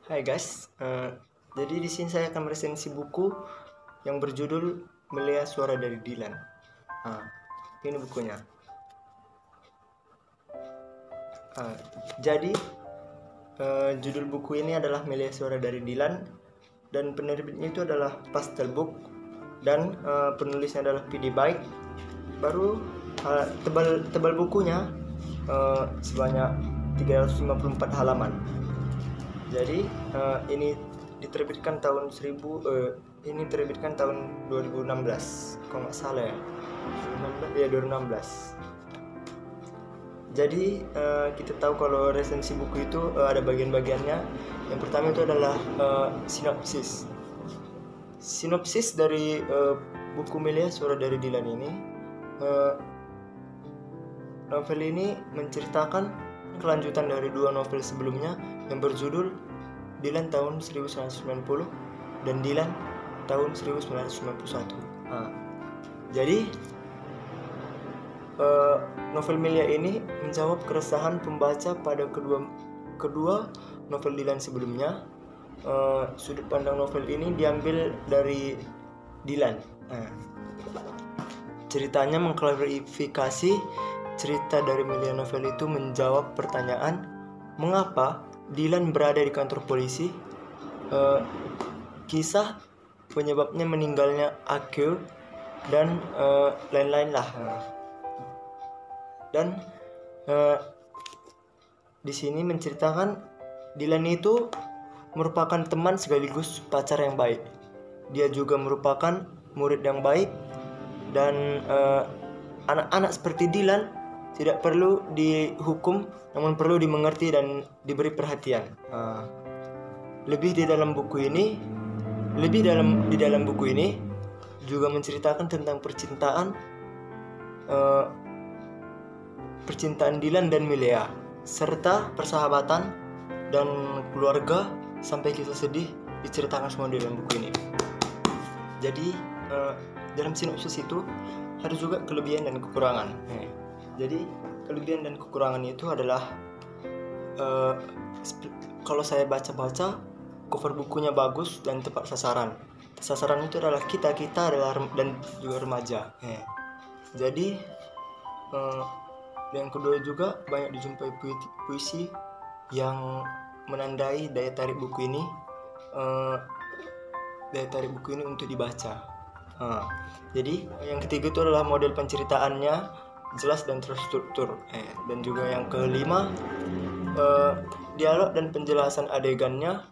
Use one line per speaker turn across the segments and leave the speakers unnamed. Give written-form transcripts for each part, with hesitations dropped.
Hai guys, jadi di sini saya akan meresensi buku yang berjudul Melia Suara dari Dylan. Ini bukunya. Jadi judul buku ini adalah Melia Suara dari Dylan dan penerbitnya itu adalah Pastel Book dan penulisnya adalah P.D. Byke. Baru tebal bukunya sebanyak 354 halaman. Jadi ini diterbitkan tahun 2016 kalau nggak salah ya. 2016. Jadi kita tahu kalau resensi buku itu ada bagian-bagiannya. Yang pertama itu adalah sinopsis. Sinopsis dari buku Melia Suara dari Dylan ini. Novel ini menceritakan kelanjutan dari dua novel sebelumnya yang berjudul Dylan tahun 1990 dan Dylan tahun 1991. Jadi novel Melia ini menjawab keresahan pembaca pada kedua novel Dylan sebelumnya. Sudut pandang novel ini diambil dari Dylan. Ceritanya mengklarifikasi cerita dari Melia novel itu, menjawab pertanyaan mengapa Dylan berada di kantor polisi, kisah penyebabnya meninggalnya Akil, dan lain-lain lah. Dan di sini menceritakan Dylan itu merupakan teman sekaligus pacar yang baik. Dia juga merupakan murid yang baik, dan anak-anak seperti Dylan tidak perlu dihukum, namun perlu dimengerti dan diberi perhatian. Di dalam buku ini juga menceritakan tentang percintaan Dylan dan Melia, serta persahabatan dan keluarga sampai kisah sedih diceritakan semua di dalam buku ini. Jadi dalam sinopsis itu ada juga kelebihan dan kekurangan. Jadi kelebihan dan kekurangannya itu adalah kalau saya baca-baca, cover bukunya bagus dan tepat sasaran. Sasaran itu adalah kita adalah dan juga remaja. Jadi yang kedua juga banyak dijumpai puisi yang menandai daya tarik buku ini. Daya tarik buku ini untuk dibaca. Jadi yang ketiga itu adalah model penceritaannya jelas dan terstruktur. Dan juga yang kelima, dialog dan penjelasan adegannya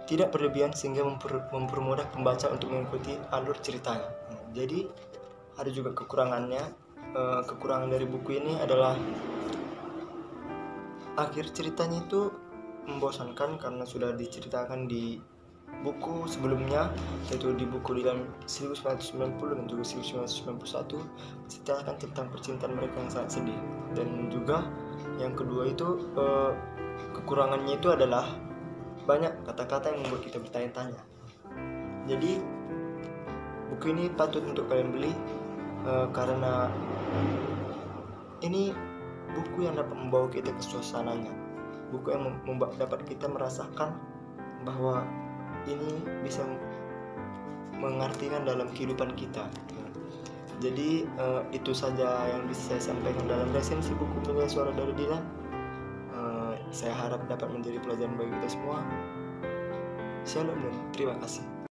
tidak berlebihan sehingga mempermudah pembaca untuk mengikuti alur ceritanya. Jadi ada juga kekurangannya. Kekurangan dari buku ini adalah akhir ceritanya itu membosankan karena sudah diceritakan di buku sebelumnya, yaitu di buku Dylan 1990 dan juga 1991, menceritakan tentang percintaan mereka yang sangat sedih. Dan juga yang kedua itu kekurangannya itu adalah banyak kata-kata yang membuat kita bertanya-tanya. Jadi buku ini patut untuk kalian beli karena ini buku yang dapat membawa kita ke suasananya, buku yang dapat kita merasakan bahwa ini bisa mengartikan dalam kehidupan kita. Jadi itu saja yang bisa saya sampaikan dalam resensi buku Melia Suara dari Dylan. Saya harap dapat menjadi pelajaran bagi kita semua. Shalom dan terima kasih.